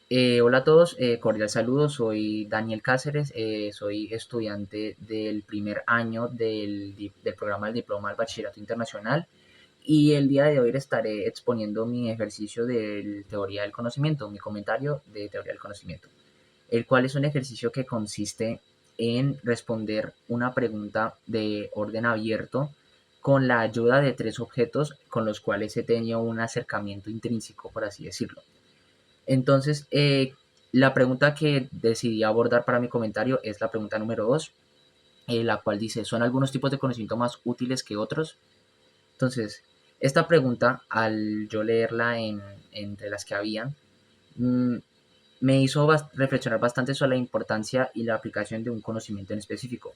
Hola a todos, cordial saludo, soy Daniel Cáceres, soy estudiante del primer año del programa del Diploma del Bachillerato Internacional y el día de hoy les estaré exponiendo mi ejercicio de teoría del conocimiento, mi comentario de teoría del conocimiento, el cual es un ejercicio que consiste en responder una pregunta de orden abierto con la ayuda de tres objetos con los cuales he tenido un acercamiento intrínseco, por así decirlo. Entonces, la pregunta que decidí abordar para mi comentario es la pregunta número 2, la cual dice, ¿son algunos tipos de conocimiento más útiles que otros? Entonces, esta pregunta, al yo leerla entre las que habían, mm, me hizo reflexionar bastante sobre la importancia y la aplicación de un conocimiento en específico,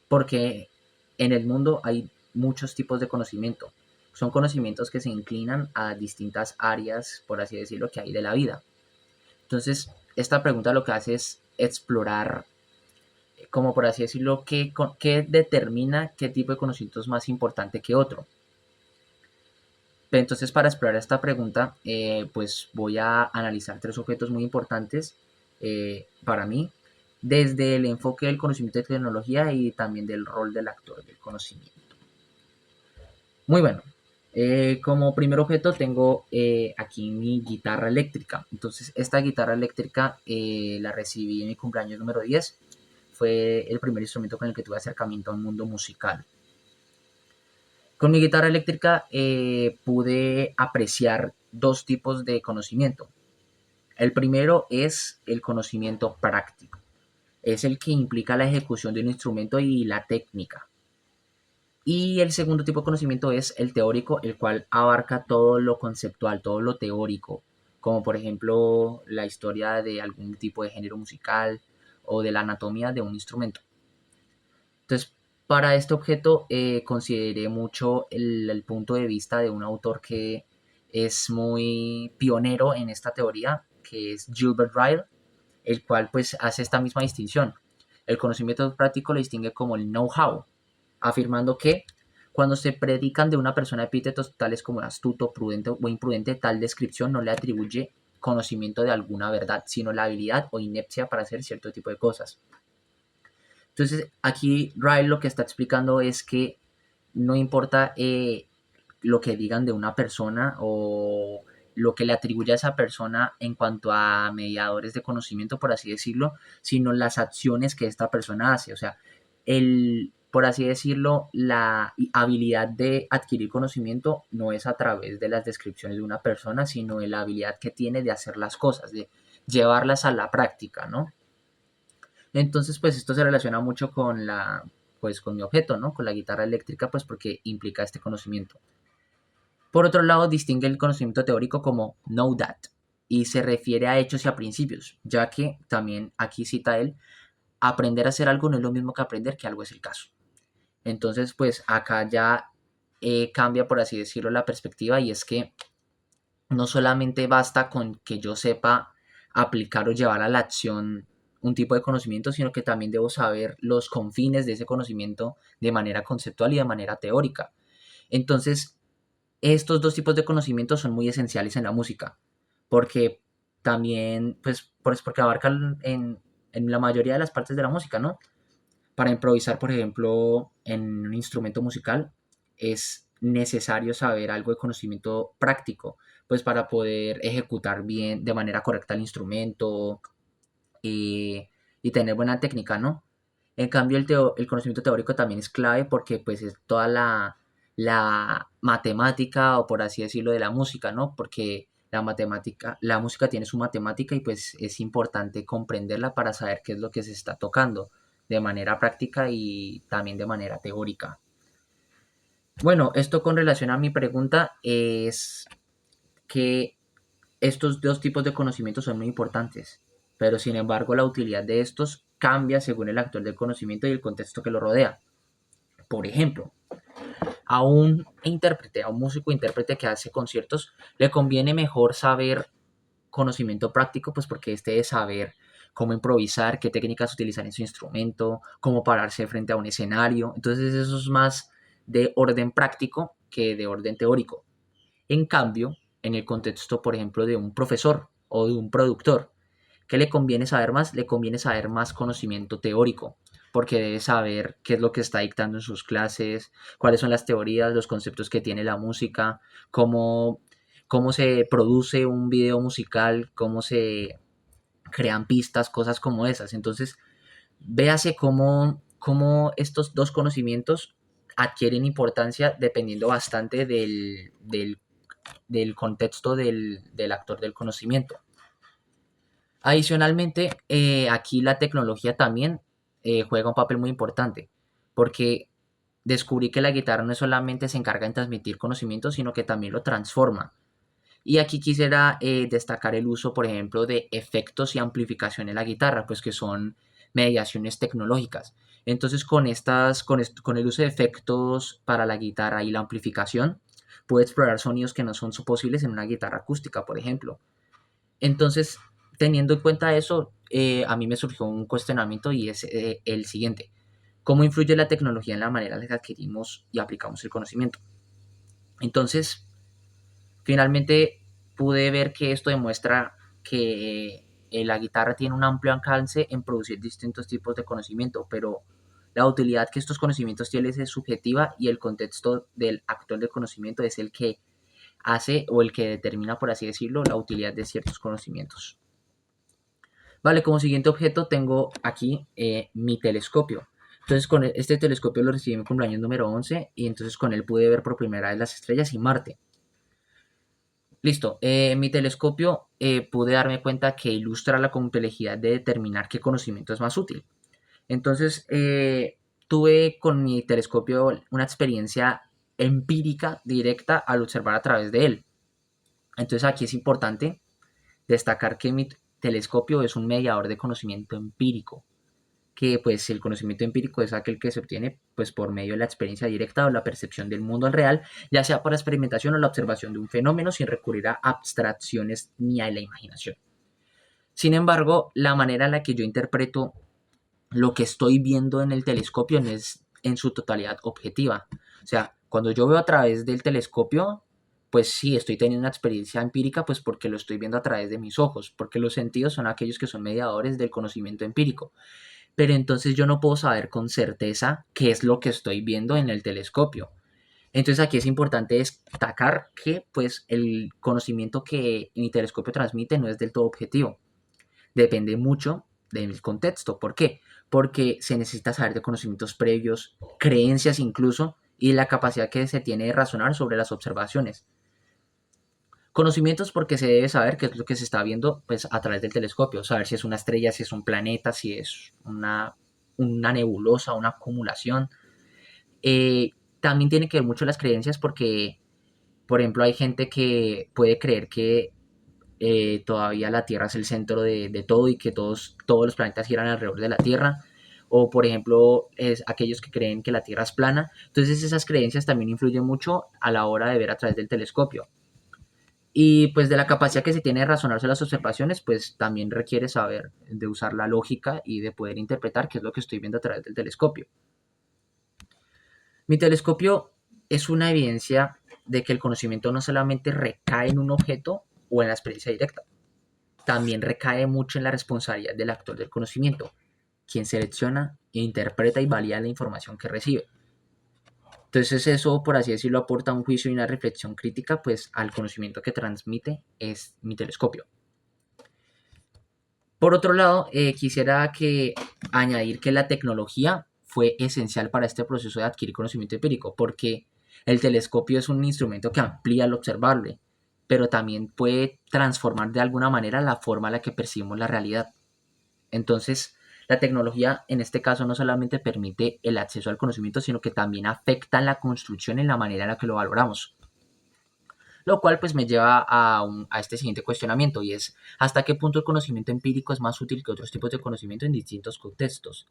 porque en el mundo hay muchos tipos de conocimiento. Son conocimientos que se inclinan a distintas áreas, por así decirlo, que hay de la vida. Entonces, esta pregunta lo que hace es explorar, como por así decirlo, qué determina qué tipo de conocimiento es más importante que otro. Entonces, para explorar esta pregunta, pues voy a analizar tres objetos muy importantes para mí, desde el enfoque del conocimiento de tecnología y también del rol del actor del conocimiento. Muy bueno. Como primer objeto tengo aquí mi guitarra eléctrica. Entonces, esta guitarra eléctrica la recibí en mi cumpleaños número 10. Fue el primer instrumento con el que tuve acercamiento a un mundo musical. Con mi guitarra eléctrica pude apreciar dos tipos de conocimiento. El primero es el conocimiento práctico. Es el que implica la ejecución de un instrumento y la técnica. Y el segundo tipo de conocimiento es el teórico, el cual abarca todo lo conceptual, todo lo teórico, como por ejemplo la historia de algún tipo de género musical o de la anatomía de un instrumento. Entonces, para este objeto consideré mucho el punto de vista de un autor que es muy pionero en esta teoría, que es Gilbert Ryle, el cual pues hace esta misma distinción. El conocimiento práctico lo distingue como el know-how, afirmando que cuando se predican de una persona epítetos tales como astuto, prudente o imprudente, tal descripción no le atribuye conocimiento de alguna verdad, sino la habilidad o inepcia para hacer cierto tipo de cosas. Entonces, aquí Ryle lo que está explicando es que no importa lo que digan de una persona o lo que le atribuye a esa persona en cuanto a mediadores de conocimiento, por así decirlo, sino las acciones que esta persona hace. O sea, por así decirlo, la habilidad de adquirir conocimiento no es a través de las descripciones de una persona, sino de la habilidad que tiene de hacer las cosas, de llevarlas a la práctica, ¿no? Entonces, pues esto se relaciona mucho pues con mi objeto, ¿no? Con la guitarra eléctrica, pues porque implica este conocimiento. Por otro lado, distingue el conocimiento teórico como know that y se refiere a hechos y a principios, ya que también aquí cita él, aprender a hacer algo no es lo mismo que aprender que algo es el caso. Entonces, pues acá ya cambia, por así decirlo, la perspectiva y es que no solamente basta con que yo sepa aplicar o llevar a la acción un tipo de conocimiento, sino que también debo saber los confines de ese conocimiento de manera conceptual y de manera teórica. Entonces, estos dos tipos de conocimientos son muy esenciales en la música, porque también, pues porque abarcan en la mayoría de las partes de la música, ¿no? Para improvisar, por ejemplo, en un instrumento musical es necesario saber algo de conocimiento práctico, pues para poder ejecutar bien, de manera correcta el instrumento y tener buena técnica, ¿no? En cambio, el conocimiento teórico también es clave porque pues es toda la matemática o por así decirlo de la música, ¿no? Porque la música tiene su matemática y pues es importante comprenderla para saber qué es lo que se está tocando de manera práctica y también de manera teórica. Bueno, esto con relación a mi pregunta es que estos dos tipos de conocimientos son muy importantes, pero sin embargo la utilidad de estos cambia según el actor del conocimiento y el contexto que lo rodea. Por ejemplo, a un intérprete, a un músico intérprete que hace conciertos, le conviene mejor saber conocimiento práctico, pues porque este de saber cómo improvisar, qué técnicas utilizar en su instrumento, cómo pararse frente a un escenario. Entonces eso es más de orden práctico que de orden teórico. En cambio, en el contexto, por ejemplo, de un profesor o de un productor, ¿Qué le conviene saber más? Le conviene saber más conocimiento teórico, porque debe saber qué es lo que está dictando en sus clases, cuáles son las teorías, los conceptos que tiene la música, cómo, cómo se produce un video musical, cómo se crean pistas, cosas como esas. Entonces, véase cómo estos dos conocimientos adquieren importancia dependiendo bastante del contexto del actor del conocimiento. Adicionalmente, aquí la tecnología también juega un papel muy importante, porque descubrí que la guitarra no solamente se encarga en transmitir conocimiento, sino que también lo transforma. Y aquí quisiera destacar el uso, por ejemplo, de efectos y amplificación en la guitarra, pues que son mediaciones tecnológicas. Entonces, con el uso de efectos para la guitarra y la amplificación, puedo explorar sonidos que no son posibles en una guitarra acústica, por ejemplo. Entonces, teniendo en cuenta eso, a mí me surgió un cuestionamiento y es el siguiente. ¿Cómo influye la tecnología en la manera en la que adquirimos y aplicamos el conocimiento? Entonces, finalmente pude ver que esto demuestra que la guitarra tiene un amplio alcance en producir distintos tipos de conocimiento, pero la utilidad que estos conocimientos tienen es subjetiva y el contexto del actor del conocimiento es el que hace o el que determina, por así decirlo, la utilidad de ciertos conocimientos. Vale, como siguiente objeto tengo aquí mi telescopio. Entonces con este telescopio lo recibí en mi cumpleaños número 11 y entonces con él pude ver por primera vez las estrellas y Marte. Listo, mi telescopio pude darme cuenta que ilustra la complejidad de determinar qué conocimiento es más útil. Entonces tuve con mi telescopio una experiencia empírica directa al observar a través de él. Entonces aquí es importante destacar que mi telescopio es un mediador de conocimiento empírico, que pues el conocimiento empírico es aquel que se obtiene pues por medio de la experiencia directa o la percepción del mundo al real, ya sea por la experimentación o la observación de un fenómeno sin recurrir a abstracciones ni a la imaginación. Sin embargo, la manera en la que yo interpreto lo que estoy viendo en el telescopio no es en su totalidad objetiva. O sea, cuando yo veo a través del telescopio, pues sí, estoy teniendo una experiencia empírica, pues porque lo estoy viendo a través de mis ojos, porque los sentidos son aquellos que son mediadores del conocimiento empírico. Pero entonces yo no puedo saber con certeza qué es lo que estoy viendo en el telescopio. Entonces aquí es importante destacar que pues el conocimiento que mi telescopio transmite no es del todo objetivo. Depende mucho del contexto. ¿Por qué? Porque se necesita saber de conocimientos previos, creencias incluso, y la capacidad que se tiene de razonar sobre las observaciones. Conocimientos porque se debe saber qué es lo que se está viendo pues, a través del telescopio, saber si es una estrella, si es un planeta, si es una nebulosa, una acumulación. También tiene que ver mucho las creencias porque, por ejemplo, hay gente que puede creer que todavía la Tierra es el centro de todo y que todos los planetas giran alrededor de la Tierra. O, por ejemplo, es aquellos que creen que la Tierra es plana. Entonces, esas creencias también influyen mucho a la hora de ver a través del telescopio. Y pues de la capacidad que se tiene de razonarse las observaciones, pues también requiere saber de usar la lógica y de poder interpretar qué es lo que estoy viendo a través del telescopio. Mi telescopio es una evidencia de que el conocimiento no solamente recae en un objeto o en la experiencia directa, también recae mucho en la responsabilidad del actor del conocimiento, quien selecciona, interpreta y valida la información que recibe. Entonces eso, por así decirlo, aporta un juicio y una reflexión crítica pues, al conocimiento que transmite es mi telescopio. Por otro lado, quisiera añadir que la tecnología fue esencial para este proceso de adquirir conocimiento empírico, porque el telescopio es un instrumento que amplía lo observable, pero también puede transformar de alguna manera la forma en la que percibimos la realidad. Entonces, la tecnología en este caso no solamente permite el acceso al conocimiento, sino que también afecta en la construcción en la manera en la que lo valoramos. Lo cual pues me lleva a este siguiente cuestionamiento y es ¿hasta qué punto el conocimiento empírico es más útil que otros tipos de conocimiento en distintos contextos?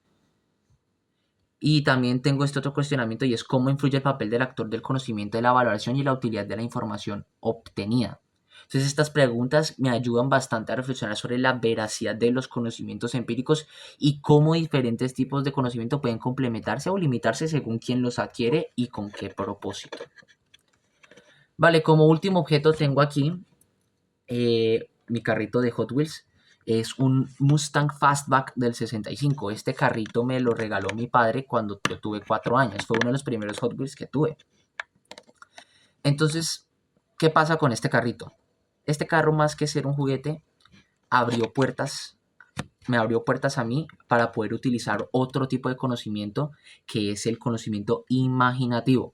Y también tengo este otro cuestionamiento y es cómo influye el papel del actor del conocimiento de la valoración y la utilidad de la información obtenida. Entonces estas preguntas me ayudan bastante a reflexionar sobre la veracidad de los conocimientos empíricos y cómo diferentes tipos de conocimiento pueden complementarse o limitarse según quién los adquiere y con qué propósito. Vale, como último objeto tengo aquí mi carrito de Hot Wheels. Es un Mustang Fastback del 65. Este carrito me lo regaló mi padre cuando yo tuve 4 años. Fue uno de los primeros Hot Wheels que tuve. Entonces, ¿qué pasa con este carrito? Este carro, más que ser un juguete, abrió puertas, me abrió puertas a mí para poder utilizar otro tipo de conocimiento, que es el conocimiento imaginativo.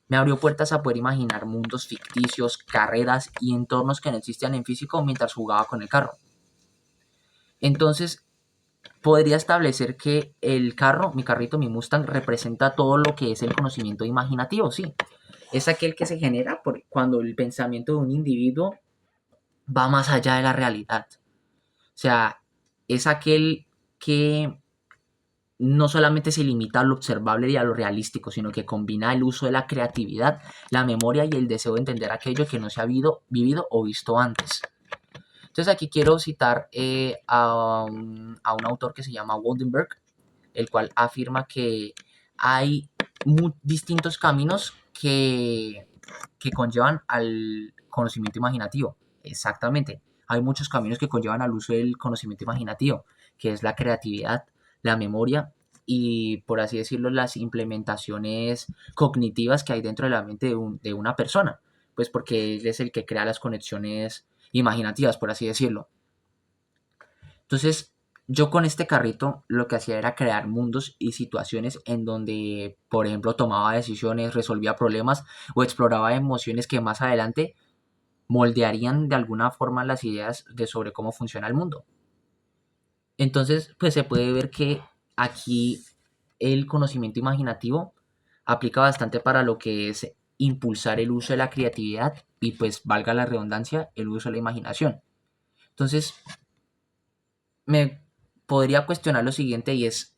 Me abrió puertas a poder imaginar mundos ficticios, carreras y entornos que no existían en físico mientras jugaba con el carro. Entonces, podría establecer que el carro, mi carrito, mi Mustang, representa todo lo que es el conocimiento imaginativo, sí. Es aquel que se genera cuando el pensamiento de un individuo va más allá de la realidad. O sea, es aquel que no solamente se limita a lo observable y a lo realístico, sino que combina el uso de la creatividad, la memoria y el deseo de entender aquello que no se ha vivido o visto antes. Entonces aquí quiero citar a un autor que se llama Waldenberg, el cual afirma que hay distintos caminos que conllevan al conocimiento imaginativo. Exactamente. Hay muchos caminos que conllevan al uso del conocimiento imaginativo, que es la creatividad, la memoria y, por así decirlo, las implementaciones cognitivas que hay dentro de la mente de una persona. Pues porque él es el que crea las conexiones imaginativas, por así decirlo. Entonces, yo con este carrito lo que hacía era crear mundos y situaciones en donde, por ejemplo, tomaba decisiones, resolvía problemas o exploraba emociones que más adelante moldearían de alguna forma las ideas de sobre cómo funciona el mundo. Entonces, pues se puede ver que aquí el conocimiento imaginativo aplica bastante para lo que es impulsar el uso de la creatividad y, pues valga la redundancia, el uso de la imaginación. Entonces, me podría cuestionar lo siguiente y ¿es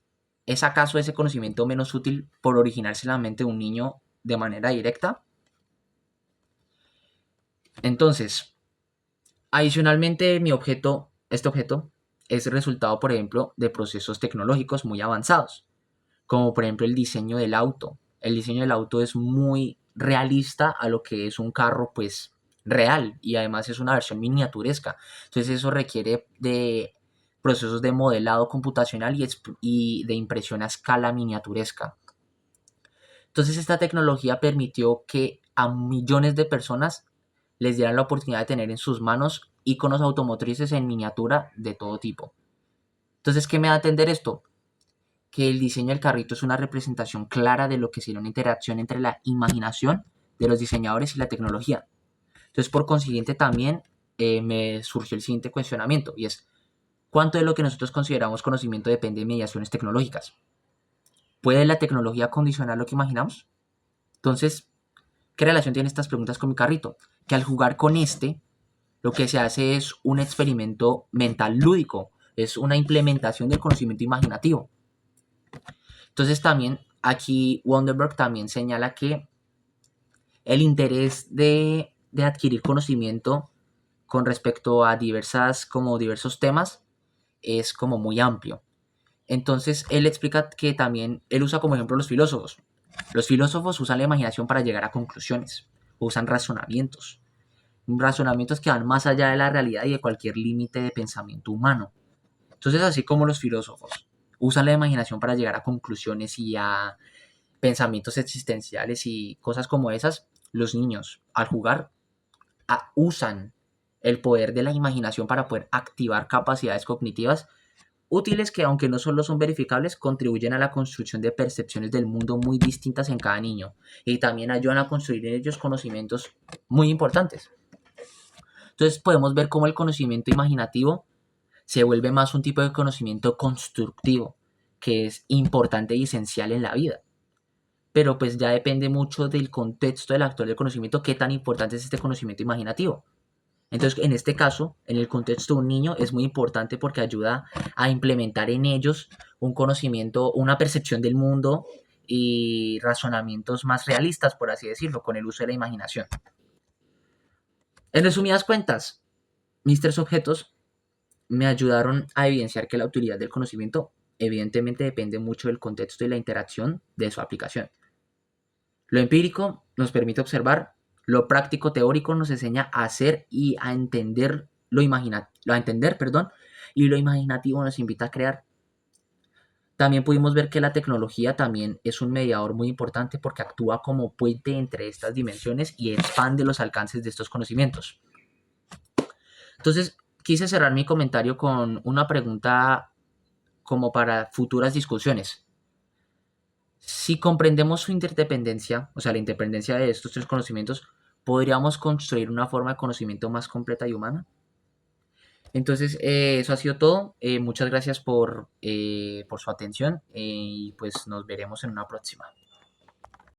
acaso ese conocimiento menos útil por originarse en la mente de un niño de manera directa? Entonces, adicionalmente, este objeto, es el resultado, por ejemplo, de procesos tecnológicos muy avanzados, como por ejemplo el diseño del auto. El diseño del auto es muy realista a lo que es un carro, pues, real, y además es una versión miniaturesca. Entonces eso requiere de procesos de modelado computacional y de impresión a escala miniaturesca. Entonces esta tecnología permitió que a millones de personas les dieran la oportunidad de tener en sus manos iconos automotrices en miniatura de todo tipo. Entonces, ¿qué me da a entender esto? Que el diseño del carrito es una representación clara de lo que sería una interacción entre la imaginación de los diseñadores y la tecnología. Entonces, por consiguiente, también me surgió el siguiente cuestionamiento, y es, ¿cuánto de lo que nosotros consideramos conocimiento depende de mediaciones tecnológicas? ¿Puede la tecnología condicionar lo que imaginamos? Entonces, ¿qué relación tienen estas preguntas con mi carrito? Que al jugar con lo que se hace es un experimento mental lúdico, es una implementación del conocimiento imaginativo. Entonces también aquí Wonderberg también señala que el interés de adquirir conocimiento con respecto a diversos temas es como muy amplio. Entonces él explica que también, él usa como ejemplo los filósofos. Los filósofos usan la imaginación para llegar a conclusiones, usan razonamientos que van más allá de la realidad y de cualquier límite de pensamiento humano. Entonces, así como los filósofos usan la imaginación para llegar a conclusiones y a pensamientos existenciales y cosas como esas, los niños al jugar usan el poder de la imaginación para poder activar capacidades cognitivas útiles que, aunque no solo son verificables, contribuyen a la construcción de percepciones del mundo muy distintas en cada niño y también ayudan a construir en ellos conocimientos muy importantes. Entonces podemos ver cómo el conocimiento imaginativo se vuelve más un tipo de conocimiento constructivo, que es importante y esencial en la vida. Pero pues ya depende mucho del contexto del actor del conocimiento, qué tan importante es este conocimiento imaginativo. Entonces, en este caso, en el contexto de un niño, es muy importante porque ayuda a implementar en ellos un conocimiento, una percepción del mundo y razonamientos más realistas, por así decirlo, con el uso de la imaginación. En resumidas cuentas, mis tres objetos me ayudaron a evidenciar que la utilidad del conocimiento evidentemente depende mucho del contexto y la interacción de su aplicación. Lo empírico nos permite observar, lo práctico teórico nos enseña a hacer y a entender a entender, perdón, y lo imaginativo nos invita a crear. También pudimos ver que la tecnología también es un mediador muy importante porque actúa como puente entre estas dimensiones y expande los alcances de estos conocimientos. Entonces, quise cerrar mi comentario con una pregunta como para futuras discusiones. Si comprendemos su interdependencia, o sea, la interdependencia de estos tres conocimientos, ¿podríamos construir una forma de conocimiento más completa y humana? Entonces, eso ha sido todo. Muchas gracias por su atención y pues nos veremos en una próxima.